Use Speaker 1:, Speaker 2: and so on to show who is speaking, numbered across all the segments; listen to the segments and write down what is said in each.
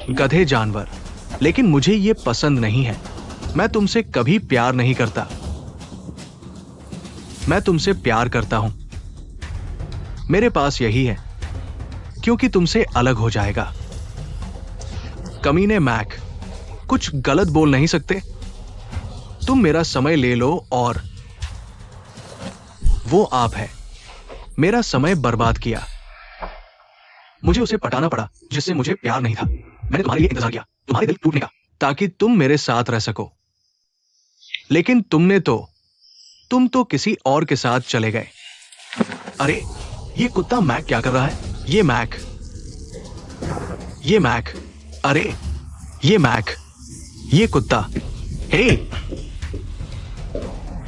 Speaker 1: गधे जानवर, लेकिन मुझे ये पसंद नहीं है। मैं तुमसे कभी प्यार नहीं करता। मैं तुमसे प्यार करता हूं। मेरे पास यही है, क्योंकि तुमसे अलग हो जाएगा। कमीने मैक, कुछ गलत बोल नहीं सकते। तुम मेरा समय ले लो और वो आप है। मेरा समय बर्बाद किया। मुझे उसे पटाना पड़ा जिससे मुझे प्यार नहीं था। मैंने तुम्हारे लिए इंतजार किया, तुम्हारे दिल टूटने का, ताकि तुम मेरे साथ रह सको। लेकिन तुम तो किसी और के साथ चले गए। अरे, ये कुत्ता मैक क्या कर रहा है? ये मैक, अरे, ये मैक, ये कुत्ता, हे,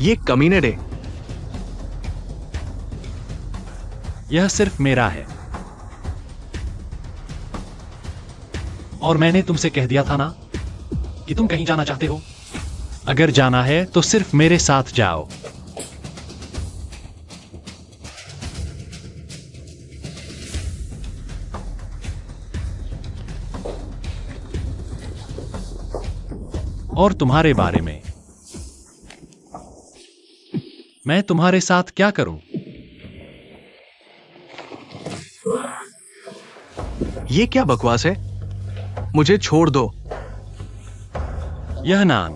Speaker 1: ये कमीने डे।
Speaker 2: यह सिर्फ मेरा है। और मैंने तुमसे कह दिया था ना कि तुम कहीं जाना चाहते हो। अगर जाना है तो सिर्फ मेरे साथ जाओ। और तुम्हारे बारे में, मैं तुम्हारे साथ क्या करूं?
Speaker 1: ये क्या बकवास है? मुझे छोड़ दो।
Speaker 2: यह नान,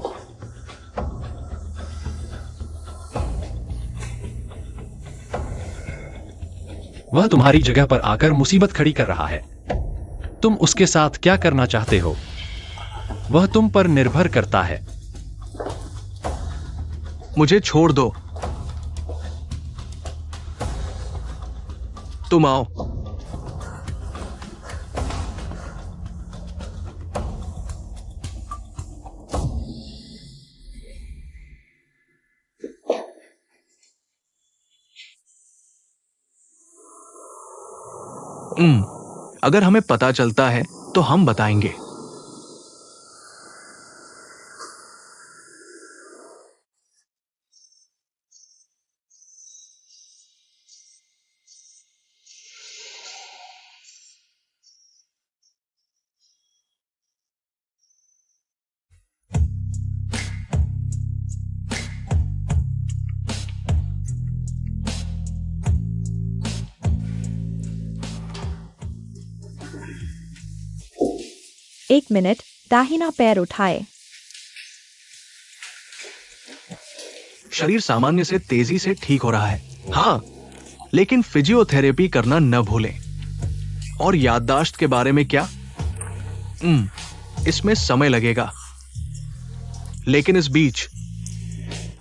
Speaker 2: वह तुम्हारी जगह पर आकर मुसीबत खड़ी कर रहा है। तुम उसके साथ क्या करना चाहते हो, वह तुम पर निर्भर करता है।
Speaker 1: मुझे छोड़ दो। तुम आओ। अगर हमें पता चलता है तो हम बताएंगे।
Speaker 3: एक मिनट, दाहिना पैर उठाए।
Speaker 1: शरीर सामान्य से तेजी से ठीक हो रहा है। हाँ, लेकिन फिजियोथेरेपी करना न भूलें। और याददाश्त के बारे में क्या? इसमें समय लगेगा, लेकिन इस बीच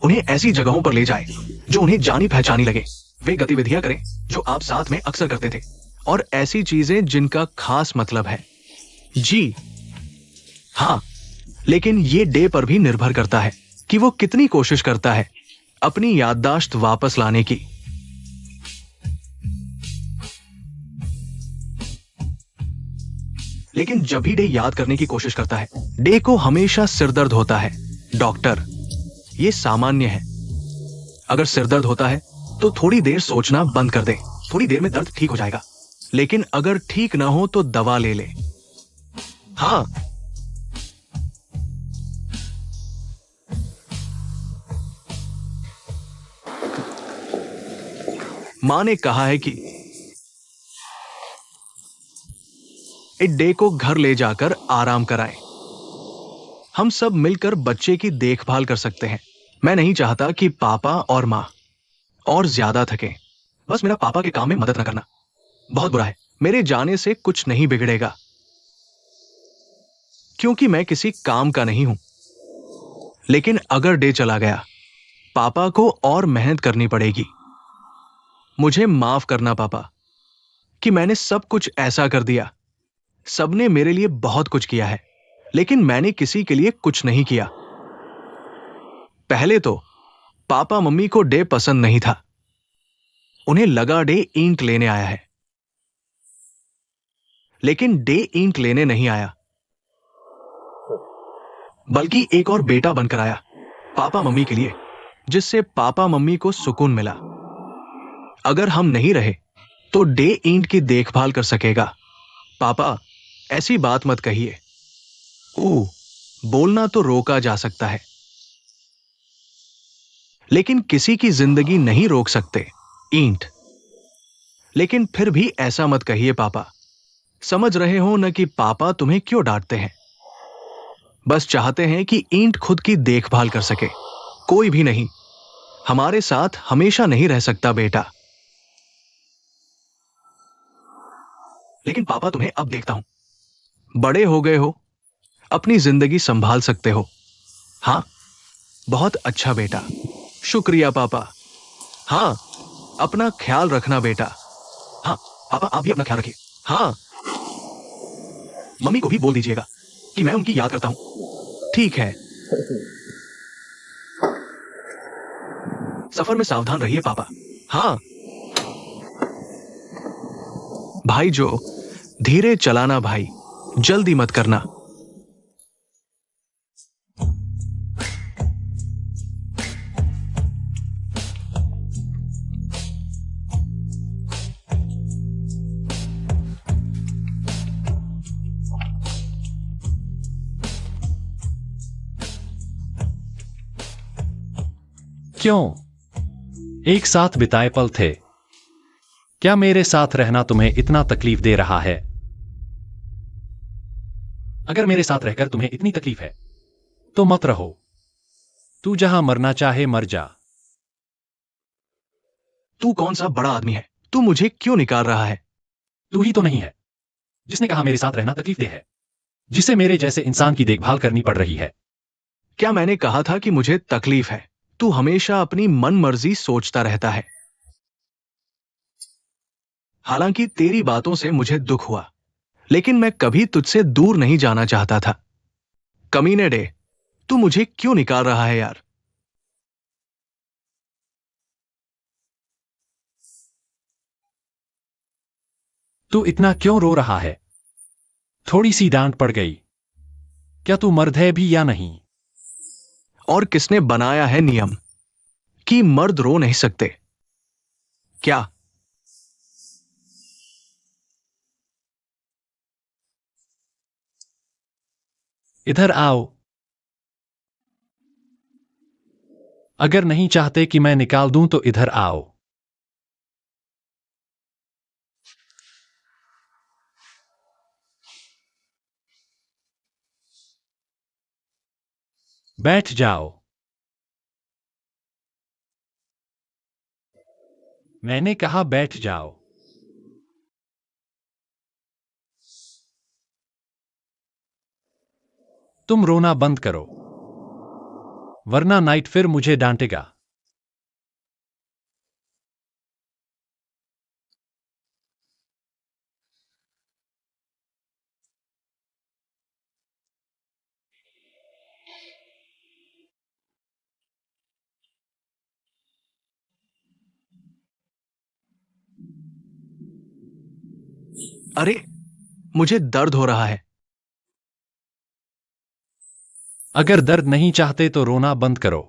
Speaker 1: उन्हें ऐसी जगहों पर ले जाएं जो उन्हें जानी पहचानी लगे। वे गतिविधियां करें जो आप साथ में अक्सर करते थे, और ऐसी चीजें जिनका खास मतलब है। जी हाँ, लेकिन ये डे पर भी निर्भर करता है कि वो कितनी कोशिश करता है अपनी याददाश्त वापस लाने की। लेकिन जब भी डे याद करने की कोशिश करता है, डे को हमेशा सिरदर्द होता है। डॉक्टर, ये सामान्य है। अगर सिरदर्द होता है तो थोड़ी देर सोचना बंद कर दे। थोड़ी देर में दर्द ठीक हो जाएगा। लेकिन अगर ठीक ना हो तो दवा ले ले। हाँ, मां ने कहा है कि इस डे को घर ले जाकर आराम कराएं। हम सब मिलकर बच्चे की देखभाल कर सकते हैं। मैं नहीं चाहता कि पापा और मां और ज्यादा थकें। बस मेरा पापा के काम में मदद न करना। बहुत बुरा है। मेरे जाने से कुछ नहीं बिगड़ेगा, क्योंकि मैं किसी काम का नहीं हूं। लेकिन अगर डे चला गया, पापा को और मेहनत करनी पड़ेगी। मुझे माफ करना पापा कि मैंने सब कुछ ऐसा कर दिया। सबने मेरे लिए बहुत कुछ किया है, लेकिन मैंने किसी के लिए कुछ नहीं किया। पहले तो पापा मम्मी को डे पसंद नहीं था। उन्हें लगा डे ईंट लेने आया है, लेकिन डे ईंट लेने नहीं आया, बल्कि एक और बेटा बनकर आया पापा मम्मी के लिए, जिससे पापा मम्मी को सुकून मिला। अगर हम नहीं रहे तो डे ईंट की देखभाल कर सकेगा। पापा, ऐसी बात मत कहिए। ओह, बोलना तो रोका जा सकता है, लेकिन किसी की जिंदगी नहीं रोक सकते ईंट। लेकिन फिर भी ऐसा मत कहिए पापा। समझ रहे हो न कि पापा तुम्हें क्यों डांटते हैं? बस चाहते हैं कि ईंट खुद की देखभाल कर सके। कोई भी नहीं हमारे साथ हमेशा नहीं रह सकता बेटा। लेकिन पापा तुम्हें अब देखता हूं, बड़े हो गए हो, अपनी जिंदगी संभाल सकते हो। हाँ, बहुत अच्छा बेटा। शुक्रिया पापा। हाँ, अपना ख्याल रखना बेटा। हाँ पापा, आप भी अपना ख्याल रखिए। हाँ, मम्मी को भी बोल दीजिएगा कि मैं उनकी याद करता हूं। ठीक है। सफर में सावधान रहिए पापा। हाँ भाई, जो धीरे चलाना भाई, जल्दी मत करना।
Speaker 2: क्यों? एक साथ बिताए पल थे। क्या मेरे साथ रहना तुम्हें इतना तकलीफ दे रहा है? अगर मेरे साथ रहकर तुम्हें इतनी तकलीफ है तो मत रहो। तू जहां मरना चाहे मर जा।
Speaker 1: तू कौन सा बड़ा आदमी है? तू मुझे क्यों निकाल रहा है?
Speaker 2: तू ही तो नहीं है जिसने कहा मेरे साथ रहना तकलीफ दे है, जिसे मेरे जैसे इंसान की देखभाल करनी पड़ रही है।
Speaker 1: क्या मैंने कहा था कि मुझे तकलीफ है? तू हमेशा अपनी मन मर्जी सोचता रहता है। हालांकि तेरी बातों से मुझे दुख हुआ, लेकिन मैं कभी तुझसे दूर नहीं जाना चाहता था। कमीने डे, तू मुझे क्यों निकाल रहा है यार?
Speaker 2: तू इतना क्यों रो रहा है? थोड़ी सी डांट पड़ गई। क्या तू मर्द है भी या नहीं?
Speaker 1: और किसने बनाया है नियम कि मर्द रो नहीं सकते? क्या?
Speaker 2: इधर आओ। अगर नहीं चाहते कि मैं निकाल दूं तो इधर आओ। बैठ जाओ। मैंने कहा बैठ जाओ। तुम रोना बंद करो, वरना नाइट फिर मुझे डांटेगा।
Speaker 1: अरे, मुझे दर्द हो रहा है।
Speaker 2: अगर दर्द नहीं चाहते तो रोना बंद करो।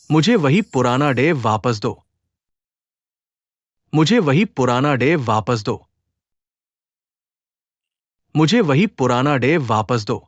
Speaker 1: मुझे वही पुराना डे वापस दो। मुझे वही पुराना डे वापस दो। मुझे वही पुराना डे वापस दो।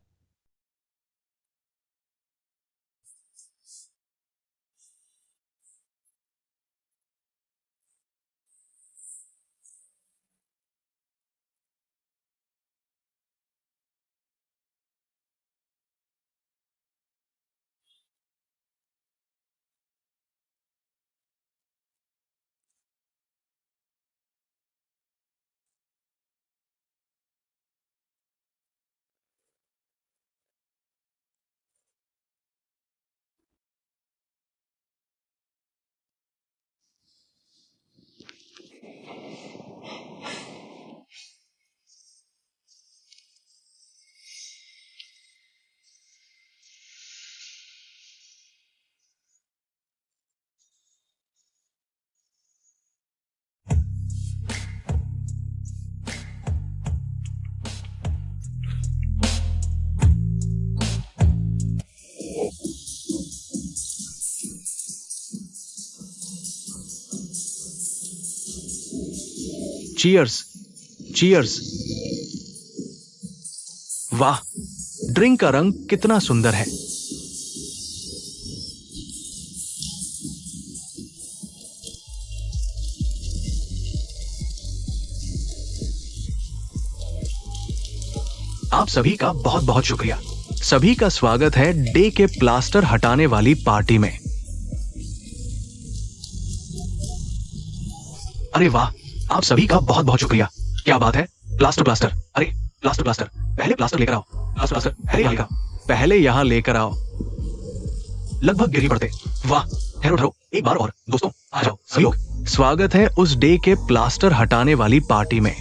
Speaker 1: चीयर्स। चीयर्स। वाह, ड्रिंक का रंग कितना सुंदर है। आप सभी का बहुत बहुत शुक्रिया। सभी का स्वागत है डे के प्लास्टर हटाने वाली पार्टी में। अरे वाह, आप सभी का बहुत बहुत शुक्रिया। क्या बात है। प्लास्टर प्लास्टर, अरे प्लास्टर प्लास्टर, पहले प्लास्टर लेकर आओ। प्लास्टर प्लास्टर, पहले यहाँ लेकर आओ, पहले यहाँ लेकर आओ। लगभग गिर ही पड़ते। वाह, ठहरो ठहरो, एक बार और। दोस्तों आ जाओ सभी लोग। स्वागत है उस डे के प्लास्टर हटाने वाली पार्टी में।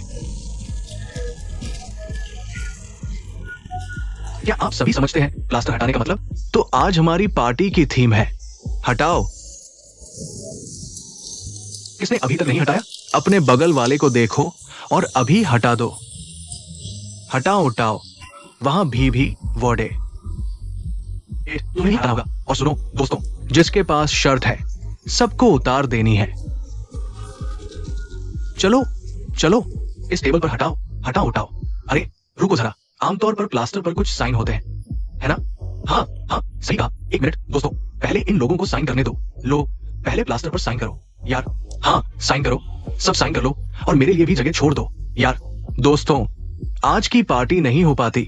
Speaker 1: क्या आप सभी समझते हैं प्लास्टर हटाने का मतलब? तो आज हमारी पार्टी की थीम है हटाओ। किसने अभी तक नहीं हटाया? अपने बगल वाले को देखो और अभी हटा दो। हटाओ उठाओ, वहां भी वर्डे। तुम्हें हटाना होगा। और सुनो दोस्तों, जिसके पास शर्ट है सबको उतार देनी है। चलो चलो, इस टेबल पर हटाओ हटाओ उठाओ। अरे रुको जरा, आमतौर पर प्लास्टर पर कुछ साइन होते हैं, है ना? हाँ हाँ, सही कहा। एक मिनट दोस्तों, पहले इन लोगों को साइन करने दो। लो, पहले प्लास्टर पर साइन करो यार। हाँ, साइन करो, सब साइन कर लो और मेरे लिए भी जगह छोड़ दो यार। दोस्तों, आज की पार्टी नहीं हो पाती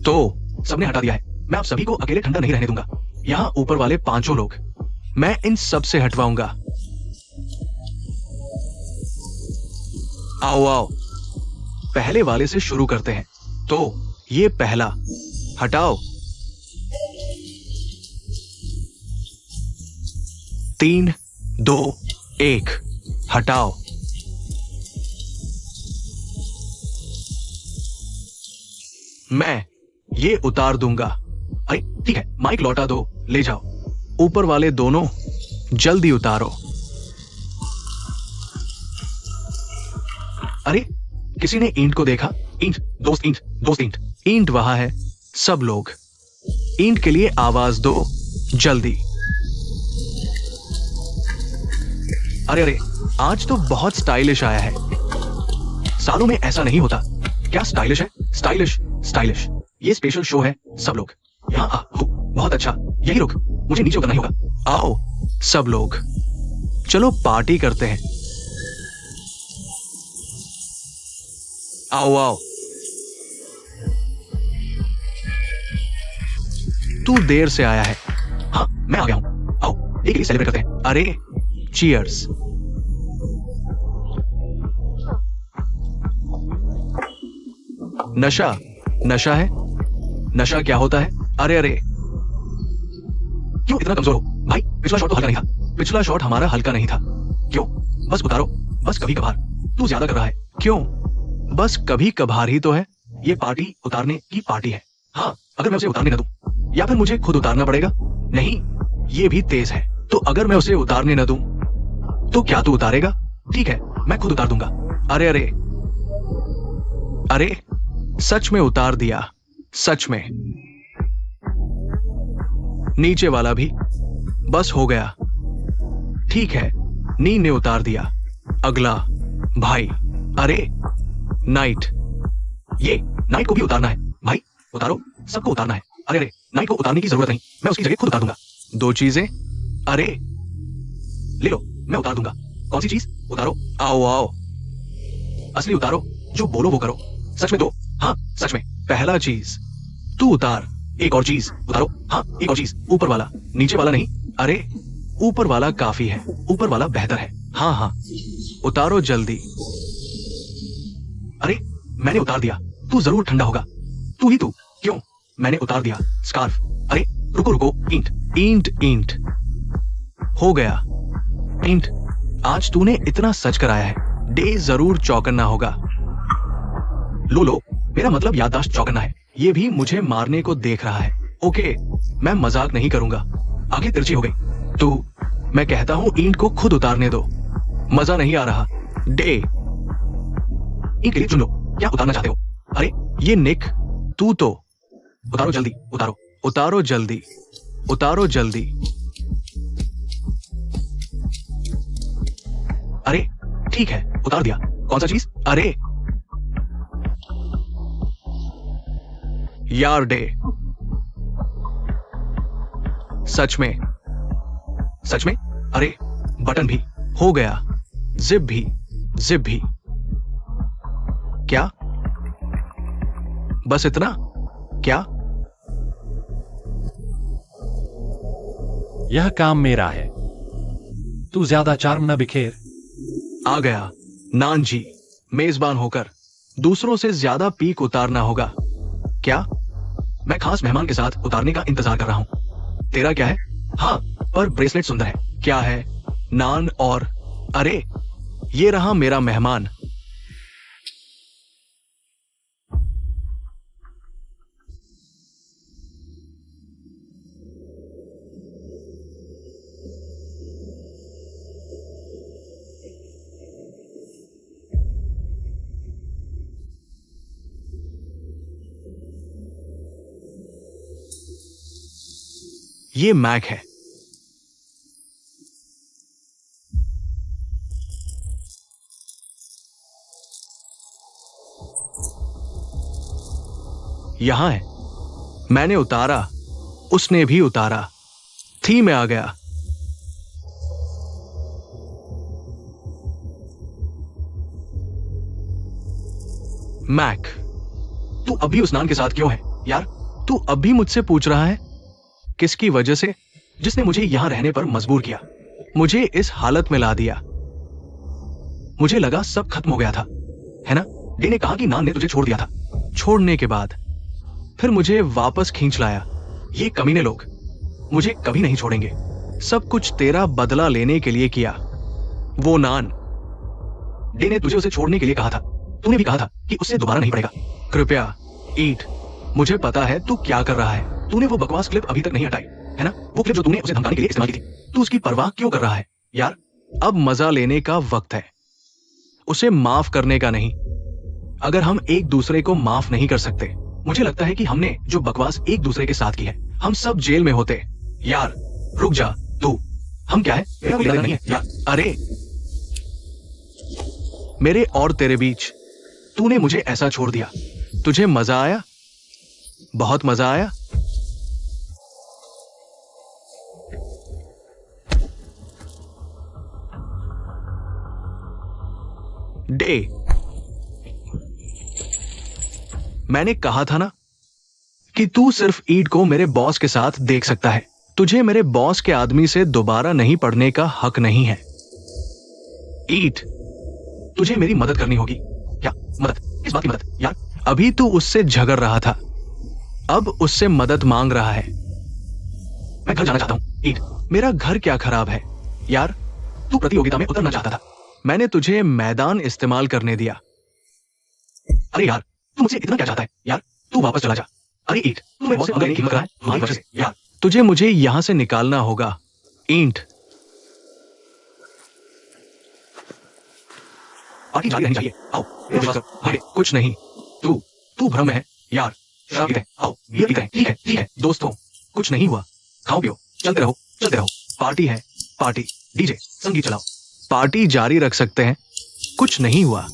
Speaker 1: तो सबने हटा दिया है। मैं आप सभी को अकेले ठंडा नहीं रहने दूंगा। यहाँ ऊपर वाले 5 लोग, मैं इन सब से हटवाऊंगा। आओ आओ, पहले वाले से शुरू करते हैं। तो ये पहला, हटाओ। 3, 2, 1, हटाओ। मैं ये उतार दूंगा। अरे ठीक है, माइक लौटा दो, ले जाओ। ऊपर वाले दोनों जल्दी उतारो। अरे किसी ने ईंट को देखा? ईंट दोस्त, ईंट दोस्त, ईंट ईंट वहां है। सब लोग ईंट के लिए आवाज दो जल्दी। अरे अरे, आज तो बहुत स्टाइलिश आया है। सालों में ऐसा नहीं होता। क्या स्टाइलिश है? स्टाइलिश स्टाइलिश, ये स्पेशल शो है। सब लोग यहाँ आओ। बहुत अच्छा, यही रुक, मुझे नीचे उतरना ही होगा। आओ सब लोग, चलो पार्टी करते हैं। आओ आओ। तू देर से आया है। हाँ, मैं आ गया हूं। आओ एक लिए सेलिब्रेट करते हैं। अरे चीयर्स। नशा नशा है? नशा क्या होता है? अरे अरे, क्यों इतना कमजोर हो भाई? पिछला शॉट तो हल्का नहीं था। पिछला शॉट हमारा हल्का नहीं था। क्यों? बस उतारो, बस कभी कभार। तू ज्यादा कर रहा है। क्यों? बस कभी कभार ही तो है। ये पार्टी उतारने की पार्टी है। हाँ, अगर मैं उसे उतारने न दूं, या फिर मुझे खुद उतारना पड़ेगा। नहीं, ये भी तेज है। तो अगर मैं उसे उतारने न दूं, तो क्या तू उतारेगा? ठीक है, मैं खुद उतार दूंगा। अरे अरे अरे, सच में उतार दिया, सच में। नीचे वाला भी, बस हो गया। ठीक है, नी ने उतार दिया। अगला भाई। अरे नाइट, ये नाइट को भी उतारना है भाई। उतारो, सबको उतारना है। अरे अरे, नाइट को उतारने की जरूरत नहीं, मैं उसकी जगह खुद उतार दूंगा। 2 चीजें, अरे ले लो, मैं उतार दूंगा। कौन सी चीज? उतारो। आओ आओ, असली उतारो, जो बोलो वो करो। सच में दो। हाँ सच में। पहला चीज तू उतार। एक और चीज उतारो। हाँ, एक और चीज। ऊपर वाला, नीचे वाला नहीं। अरे ऊपर वाला काफी है, ऊपर वाला बेहतर है। हाँ हाँ, उतारो जल्दी। अरे मैंने उतार दिया, तू जरूर ठंडा होगा। तू ही तू। क्यों? मैंने उतार दिया स्कार्फ। अरे रुको रुको, ईंट ईंट ईंट। हो गया ईंट। आज तूने इतना सच कराया है, डे जरूर चौकन्ना होगा। लो लो, मेरा मतलब याददाश्त चौकन्ना है। ये भी मुझे मारने को देख रहा है। ओके, मैं मजाक नहीं करूंगा। आगे तिरछी हो गई। तो मैं कहता हूं ईंट को खुद उतारने दो। मजा नहीं आ रहा। डे, ईंट के लिए चुन लो, क्या उतारना चाहते हो? अरे ये निक, तू तो उतारो जल्दी। उतारो उतारो जल्दी, उतारो जल्दी। अरे ठीक है, उतार दिया। कौन सा चीज? अरे यार डे, सच में, सच में, अरे बटन भी हो गया, जिप भी, क्या? बस इतना? क्या?
Speaker 2: यह काम मेरा है, तू ज्यादा चार्म न बिखेर।
Speaker 1: आ गया नान जी, मेजबान होकर दूसरों से ज्यादा पीक उतारना होगा क्या? मैं खास मेहमान के साथ उतारने का इंतजार कर रहा हूं। तेरा क्या है? हाँ, पर ब्रेसलेट सुंदर है। क्या है? नान और, अरे ये रहा मेरा मेहमान। ये मैक है। यहां है। मैंने उतारा, उसने भी उतारा, थी में आ गया। मैक, तू अभी उस नान के साथ क्यों है यार? तू अभी मुझसे पूछ रहा है? किसकी वजह से? जिसने मुझे यहां रहने पर मजबूर किया, मुझे इस हालत में ला दिया। मुझे लगा सब खत्म हो गया था, है ना? डे ने कहा कि नान ने तुझे छोड़ दिया था। छोड़ने के बाद फिर मुझे वापस खींच लाया। ये कमीने लोग मुझे कभी नहीं छोड़ेंगे। सब कुछ तेरा बदला लेने के लिए किया। वो नान, डे ने तुझे उसे छोड़ने के लिए कहा था। तूने भी कहा था कि उससे दोबारा नहीं पड़ेगा। कृपया ईट, मुझे पता है तू क्या कर रहा है। तूने वो बकवास क्लिप अभी तक नहीं हटाई, है ना? वो क्लिप जो तूने उसे धमकाने के लिए इस्तेमाल की थी। तू उसकी परवाह क्यों कर रहा है यार? अब मजा लेने का वक्त है, उसे माफ करने का नहीं। अगर हम एक दूसरे को माफ नहीं कर सकते, मुझे लगता है कि हमने जो बकवास एक दूसरे के साथ की है, हम सब जेल में होते। यार रुक जा तू, हम क्या है? मेरा कोई लेना नहीं है यार। अरे मेरे और तेरे बीच तूने मुझे ऐसा छोड़ दिया। तुझे मजा आया? बहुत मजा आया? डे, मैंने कहा था ना कि तू सिर्फ ईड को मेरे बॉस के साथ देख सकता है। तुझे मेरे बॉस के आदमी से दोबारा नहीं पढ़ने का हक नहीं है। ईड, तुझे मेरी मदद करनी होगी। क्या मदद? किस बात की मदद यार? अभी तू उससे झगड़ रहा था, अब उससे मदद मांग रहा है। मैं घर जाना चाहता हूं। ईड, मेरा घर क्या खराब है यार? तू प्रतियोगिता में उतरना चाहता था, मैंने तुझे मैदान इस्तेमाल करने दिया। अरे यार, तू मुझसे इतना क्या चाहता है यार? तू वापस चला जा। अरे ईट, तू मेरे बॉस से पंगा लेने की हिम्मत रहा है हमारी वजह से यार। तुझे मुझे यहां से निकालना होगा। ईंट, पार्टी जारी रहनी चाहिए। आओ मेरे विश्वास करो। अरे कुछ नहीं, तू भ्रम में है यार। शराब पीते हैं, आओ बियर पीते हैं। ठीक है दोस्तों, कुछ नहीं हुआ। खाओ पियो, चलते रहो। पार्टी है, पार्टी। डीजे संगीत चलाओ, पार्टी जारी रख सकते हैं। कुछ नहीं हुआ।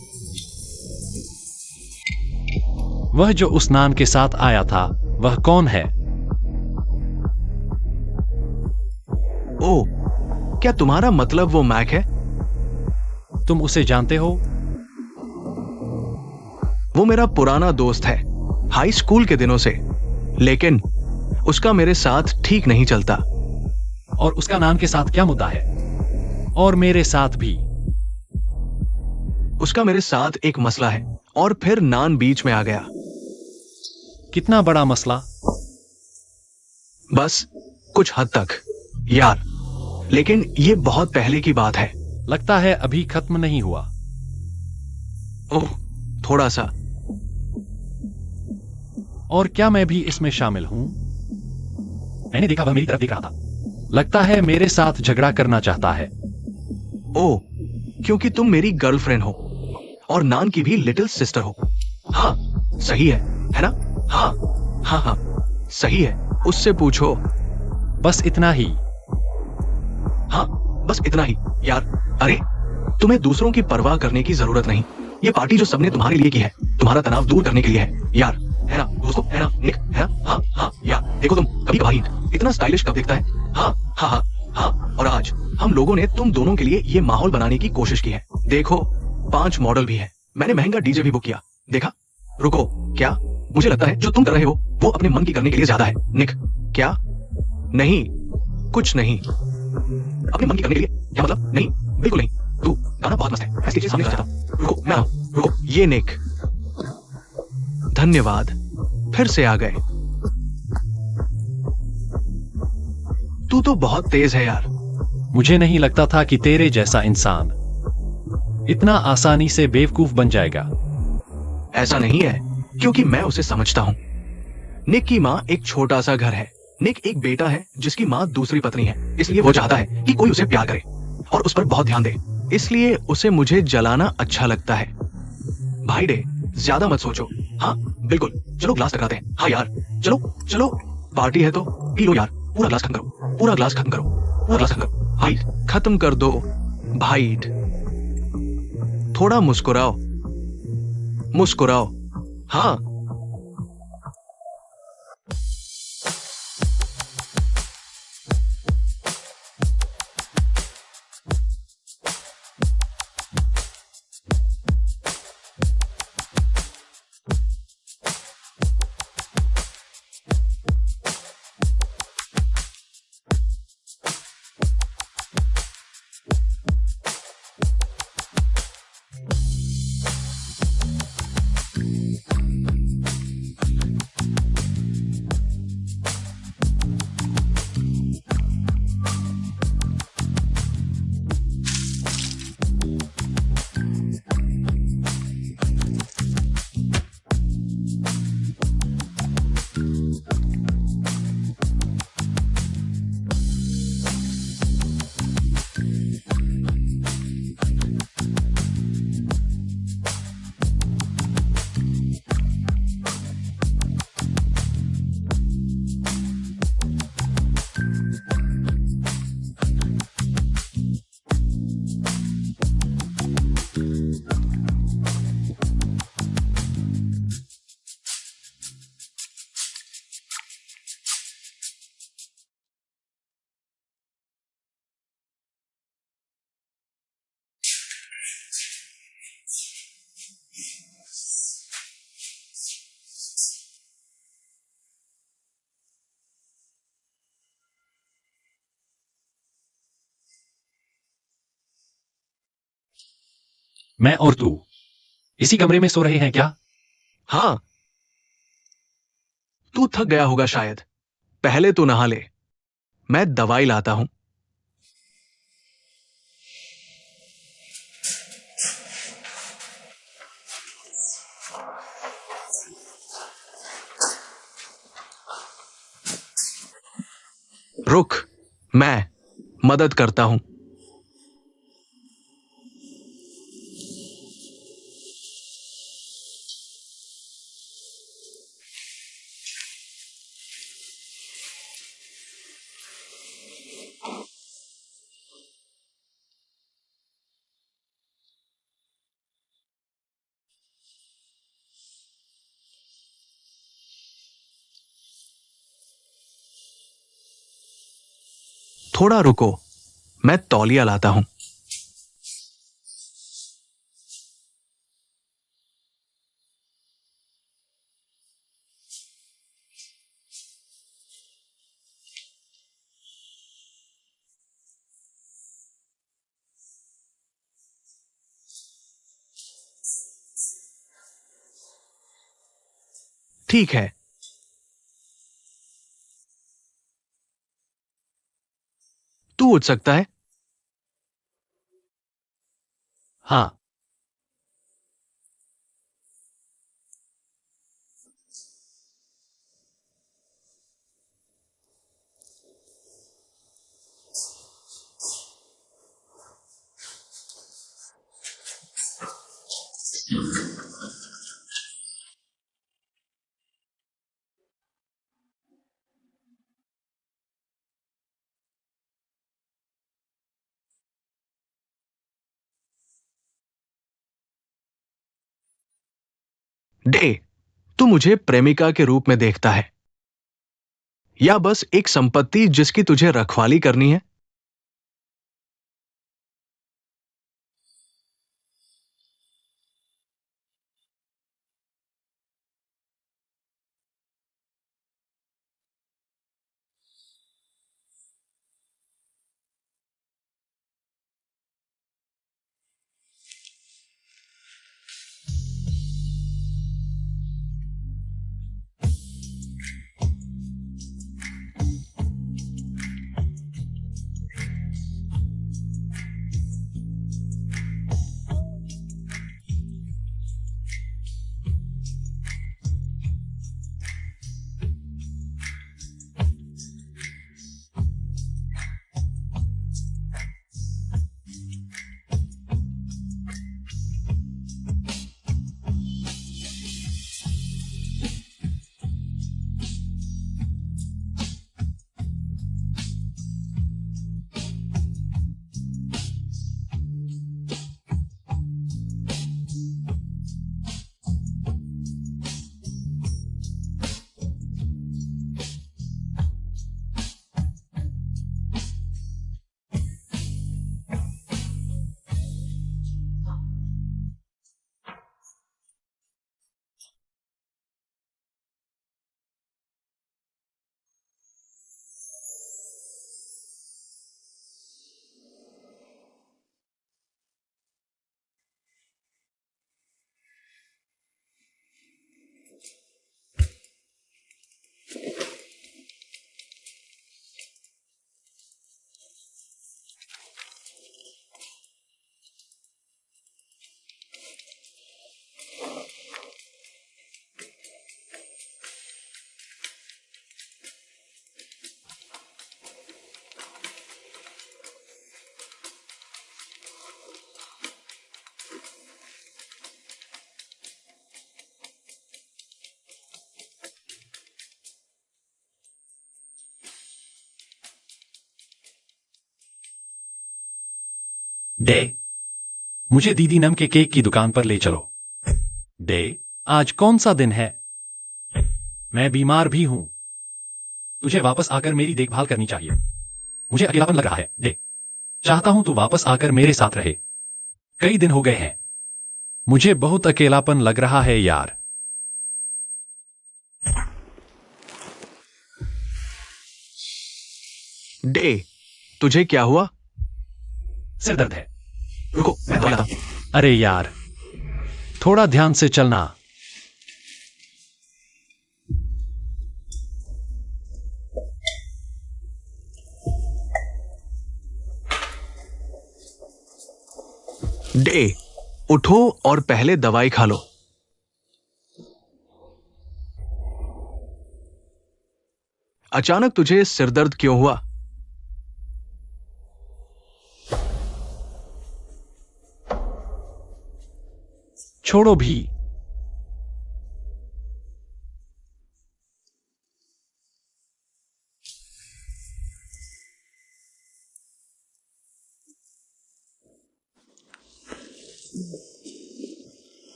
Speaker 2: वह जो उस नान के साथ आया था, वह कौन है?
Speaker 1: ओ, क्या तुम्हारा मतलब वो मैक है?
Speaker 2: तुम उसे जानते हो?
Speaker 1: वो मेरा पुराना दोस्त है, हाई स्कूल के दिनों से, लेकिन उसका मेरे साथ ठीक नहीं चलता।
Speaker 2: और उसका नान के साथ क्या मुद्दा है? और मेरे साथ भी।
Speaker 1: उसका मेरे साथ एक मसला है, और फिर नान बीच में आ गया।
Speaker 2: कितना बड़ा मसला?
Speaker 1: बस कुछ हद तक यार, लेकिन ये बहुत पहले की बात है।
Speaker 2: लगता है अभी खत्म नहीं हुआ।
Speaker 1: ओह, थोड़ा सा।
Speaker 2: और क्या मैं भी इसमें शामिल हूं? मैंने देखा, वह मेरी तरफ देख रहा था। लगता है मेरे साथ झगड़ा करना चाहता है।
Speaker 1: ओह, क्योंकि तुम मेरी गर्लफ्रेंड हो और नान की भी लिटिल सिस्टर हो। हाँ सही है ना? हाँ सही है। उससे पूछो।
Speaker 2: बस इतना ही।
Speaker 1: हाँ बस इतना ही यार। अरे तुम्हें दूसरों की परवाह करने की जरूरत नहीं। ये पार्टी जो सबने तुम्हारे लिए की है, तुम्हारा तनाव दूर करने के लिए है यार। है ना दोस्तों, है ना निक, है ना? हाँ हाँ यार, देखो तुम कभी कभार इतना स्टाइलिश कब दिखता है? हाँ हाँ हाँ हाँ। और आज हम लोगों ने तुम दोनों के लिए ये माहौल बनाने की कोशिश की है। देखो 5 मॉडल भी है, मैंने महंगा डीजे भी बुक किया। देखा? रुको, क्या? मुझे लगता है जो तुम कर रहे हो वो अपने मन की करने के लिए ज्यादा है। निक, क्या? नहीं, कुछ नहीं। अपने मन की करने के लिए? क्या मतलब? नहीं, बिल्कुल नहीं। तू गाना बहुत मस्त है, मैं इसके सामने जाता हूँ। रुको, मैं आ रहा हूँ। रुको, ये निक, धन्यवाद, फिर से आ गए। तू तो बहुत तेज है यार।
Speaker 2: मुझे नहीं लगता था कि तेरे जैसा इंसान इतना आसानी से बेवकूफ बन जाएगा।
Speaker 1: ऐसा नहीं है, क्योंकि मैं उसे समझता हूँ। निक की माँ एक छोटा सा घर है। निक एक बेटा है जिसकी माँ दूसरी पत्नी है, इसलिए वो चाहता है कि कोई उसे प्यार करे और उस पर बहुत ध्यान दे। इसलिए उसे मुझे जलाना अच्छा लगता है। भाई डे, ज्यादा मत सोचो। हाँ बिल्कुल, चलो ग्लास टकराते हैं। हाँ यार, चलो चलो, पार्टी है तो पी लो यार। पूरा ग्लास खत्म करो, पूरा ग्लास खत्म करो, पूरा ग्लास खत्म करो। भाई खत्म कर दो भाई। थोड़ा मुस्कुराओ, मुस्कुराओ। हाँ,
Speaker 2: मैं और तू इसी कमरे में सो रहे हैं क्या?
Speaker 1: हाँ। तू थक गया होगा शायद, पहले तो नहा ले, मैं दवाई लाता हूं। रुक, मैं मदद करता हूं। थोड़ा रुको, मैं तौलिया लाता हूं। ठीक है, तू उठ सकता है।
Speaker 2: हाँ।
Speaker 1: डे, तू मुझे प्रेमिका के रूप में देखता है या बस एक संपत्ति जिसकी तुझे रखवाली करनी है?
Speaker 2: डे, मुझे दीदी नम के केक की दुकान पर ले चलो। डे, आज कौन सा दिन है? मैं बीमार भी हूं। तुझे वापस आकर मेरी देखभाल करनी चाहिए। मुझे अकेलापन लग रहा है। डे, चाहता हूं तू वापस आकर मेरे साथ रहे। कई दिन हो गए हैं। मुझे बहुत अकेलापन लग रहा है यार।
Speaker 1: डे, तुझे क्या हुआ?
Speaker 2: सिर दर्द है।
Speaker 1: रुको, मैं तो आता हूं।
Speaker 2: अरे यार, थोड़ा ध्यान से चलना।
Speaker 1: डे, उठो और पहले दवाई खा लो। अचानक तुझे सिरदर्द क्यों हुआ?
Speaker 2: छोड़ो भी।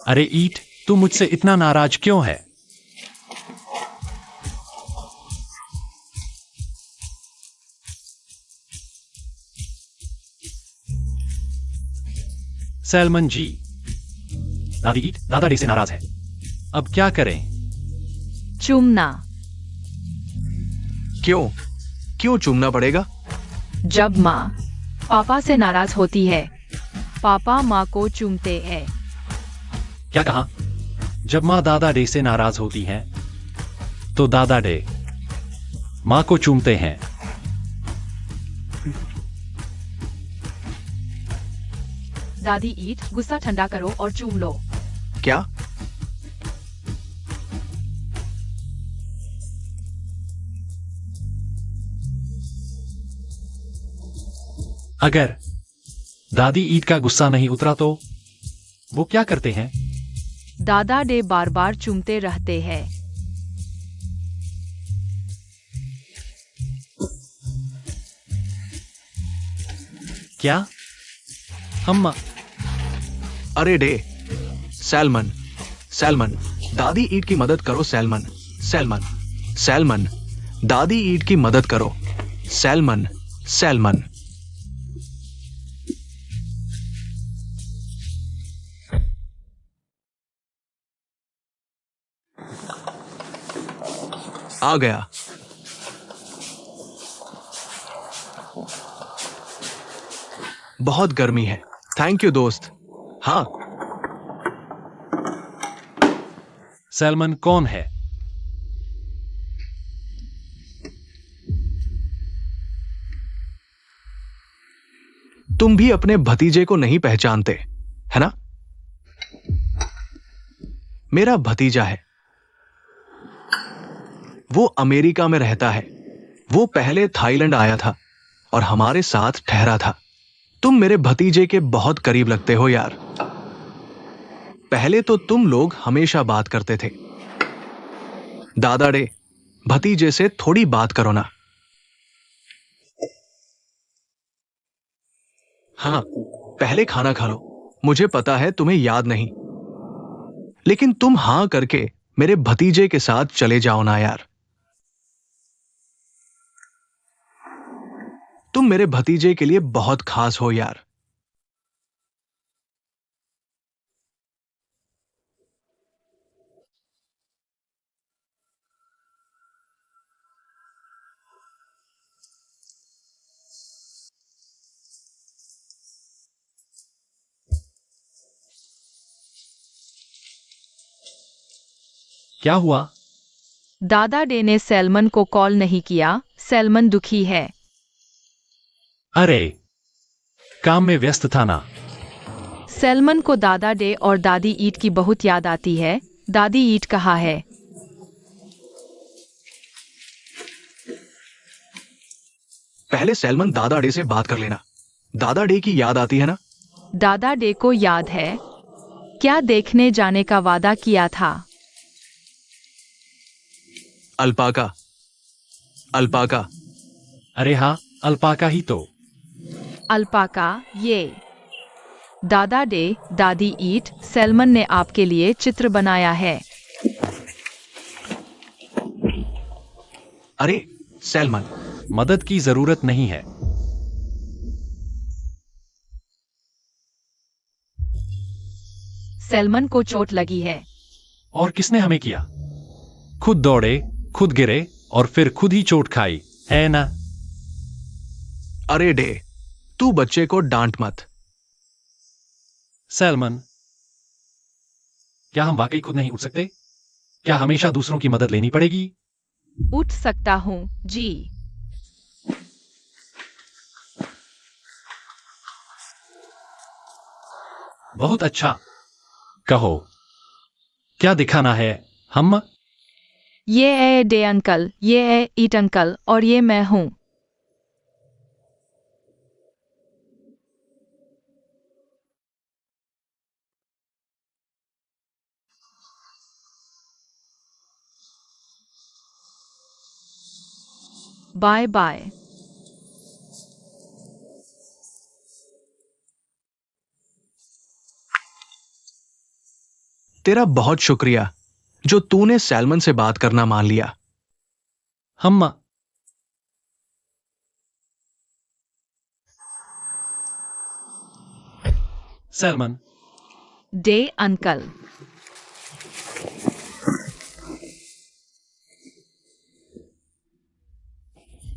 Speaker 2: अरे ईट, तू मुझसे इतना नाराज क्यों है? सैलमन जी, दादी ईट दादा डे से नाराज है। अब क्या करें?
Speaker 3: चूमना।
Speaker 1: क्यों? क्यों चूमना पड़ेगा?
Speaker 3: जब माँ पापा से नाराज होती है, पापा माँ को चूमते हैं।
Speaker 2: क्या कहा? जब माँ दादा डे से नाराज होती हैं, तो दादा डे माँ को चूमते हैं।
Speaker 3: दादी ईट, गुस्सा ठंडा करो और चूम लो।
Speaker 1: क्या?
Speaker 2: अगर दादी ईट का गुस्सा नहीं उतरा तो वो क्या करते हैं?
Speaker 3: दादा डे बार बार चूमते रहते हैं।
Speaker 2: क्या? अम्मा।
Speaker 1: अरे डे, सैलमन, सैलमन, दादी ईट की मदद करो सैलमन, सैलमन, सैलमन, दादी ईट की मदद करो सैलमन, सैलमन। आ गया। बहुत गर्मी है। थैंक यू दोस्त। हाँ,
Speaker 2: सैलमन कौन है?
Speaker 1: तुम भी अपने भतीजे को नहीं पहचानते, है ना? मेरा भतीजा है। वो अमेरिका में रहता है। वो पहले थाईलैंड आया था और हमारे साथ ठहरा था। तुम मेरे भतीजे के बहुत करीब लगते हो यार। पहले तो तुम लोग हमेशा बात करते थे। दादा डे, भतीजे से थोड़ी बात करो ना। हाँ, पहले खाना खा लो। मुझे पता है तुम्हें याद नहीं, लेकिन तुम हां करके मेरे भतीजे के साथ चले जाओ ना यार। तुम मेरे भतीजे के लिए बहुत खास हो यार।
Speaker 2: क्या हुआ?
Speaker 3: दादा डे ने सैलमन को कॉल नहीं किया। सैलमन दुखी है।
Speaker 2: अरे, काम में व्यस्त था ना।
Speaker 3: सैलमन को दादा डे और दादी ईट की बहुत याद आती है। दादी ईट कहाँ है?
Speaker 1: पहले सैलमन दादा डे से बात कर लेना। दादा डे की याद आती है ना?
Speaker 3: दादा डे को याद है। क्या देखने जाने का वादा किया था?
Speaker 1: Alpaca, alpaca.
Speaker 2: अरे हाँ, अल्पाका ही तो।
Speaker 3: अल्पाका, ये। दादा डे, दादी ईट, सैलमन ने आपके लिए चित्र बनाया है।
Speaker 1: अरे सैलमन,
Speaker 2: मदद की जरूरत नहीं है।
Speaker 3: सैलमन को चोट लगी है।
Speaker 2: और किसने हमें किया? खुद दौड़े, खुद गिरे और फिर खुद ही चोट खाई, है ना?
Speaker 1: अरे डे, तू बच्चे को डांट मत।
Speaker 2: सैलमन, क्या हम वाकई खुद नहीं उठ सकते? क्या हमेशा दूसरों की मदद लेनी पड़ेगी?
Speaker 3: उठ सकता हूँ जी।
Speaker 2: बहुत अच्छा। कहो, क्या दिखाना है हम?
Speaker 3: ये है डे अंकल, ये है ईट अंकल और ये मैं हूँ। Bye bye.
Speaker 1: तेरा बहुत शुक्रिया जो तूने सैलमन से बात करना मान लिया।
Speaker 2: हम। सैलमन।
Speaker 3: Day uncle.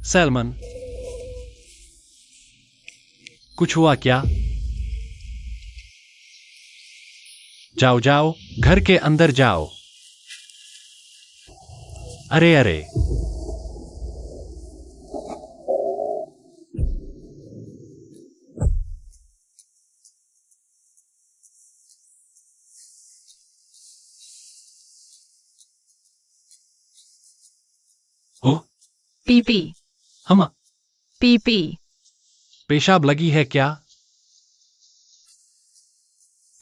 Speaker 2: सैलमन, कुछ हुआ क्या? जाओ जाओ, घर के अंदर जाओ। अरे अरे। ओ,
Speaker 3: पीपी,
Speaker 2: हम।
Speaker 3: पीपी।
Speaker 2: पेशाब लगी है क्या?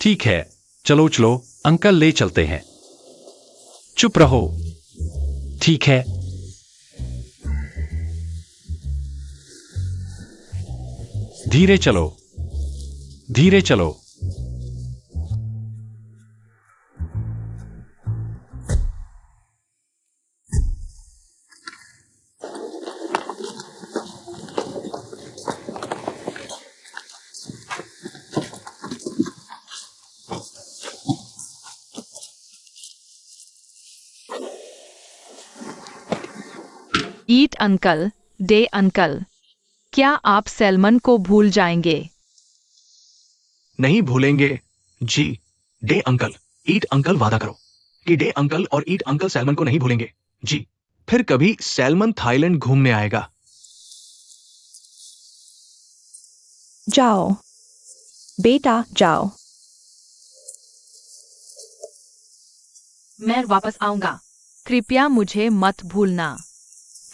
Speaker 2: ठीक है, चलो चलो, अंकल ले चलते हैं। चुप रहो। ठीक है। धीरे चलो, धीरे चलो।
Speaker 3: ईट अंकल, डे अंकल, क्या आप सैलमन को भूल जाएंगे?
Speaker 1: नहीं भूलेंगे जी। डे अंकल, ईट अंकल, वादा करो कि डे अंकल और ईट अंकल सैलमन को नहीं भूलेंगे जी। फिर कभी सैलमन थाईलैंड घूमने आएगा।
Speaker 4: जाओ बेटा, जाओ।
Speaker 3: मैं वापस आऊंगा। कृपया मुझे मत भूलना।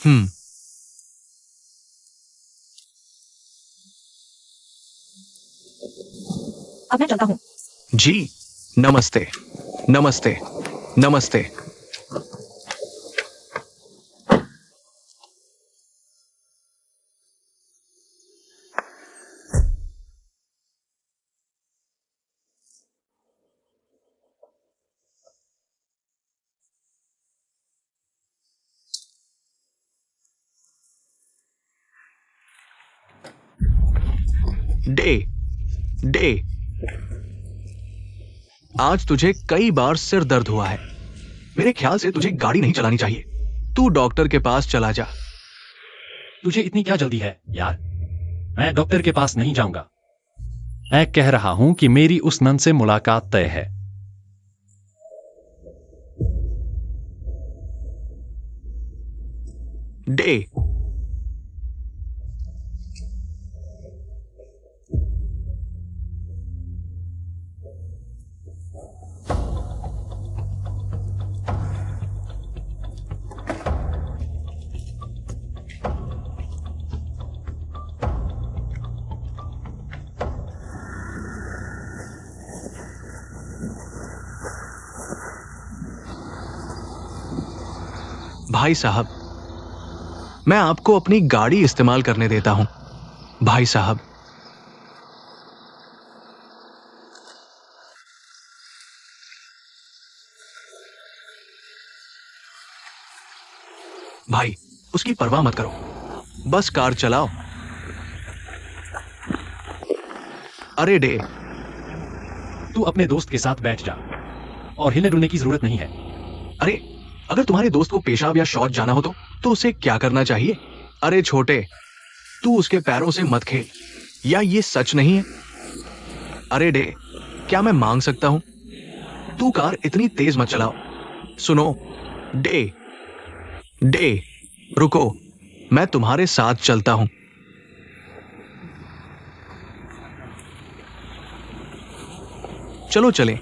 Speaker 1: हम्म।
Speaker 4: अब मैं चलता हूँ।
Speaker 1: जी। नमस्ते, नमस्ते, नमस्ते। डे, डे, आज तुझे कई बार सिर दर्द हुआ है। मेरे ख्याल से तुझे गाड़ी नहीं चलानी चाहिए। तू डॉक्टर के पास चला जा।
Speaker 2: तुझे इतनी क्या जल्दी है यार? मैं डॉक्टर के पास नहीं जाऊंगा। मैं कह रहा हूं कि मेरी उस नन से मुलाकात तय है।
Speaker 1: डे, भाई साहब, मैं आपको अपनी गाड़ी इस्तेमाल करने देता हूं। भाई साहब, भाई, उसकी परवाह मत करो, बस कार चलाओ। अरे डे,
Speaker 2: तू अपने दोस्त के साथ बैठ जा और हिले डुलने की जरूरत नहीं है।
Speaker 1: अरे, अगर तुम्हारे दोस्त को पेशाब या शौच जाना हो तो उसे क्या करना चाहिए? अरे छोटे, तू उसके पैरों से मत खेल। या ये सच नहीं है? अरे डे, क्या मैं मांग सकता हूं? तू कार इतनी तेज मत चलाओ। सुनो, डे, डे, रुको, मैं तुम्हारे साथ चलता हूं। चलो चलें।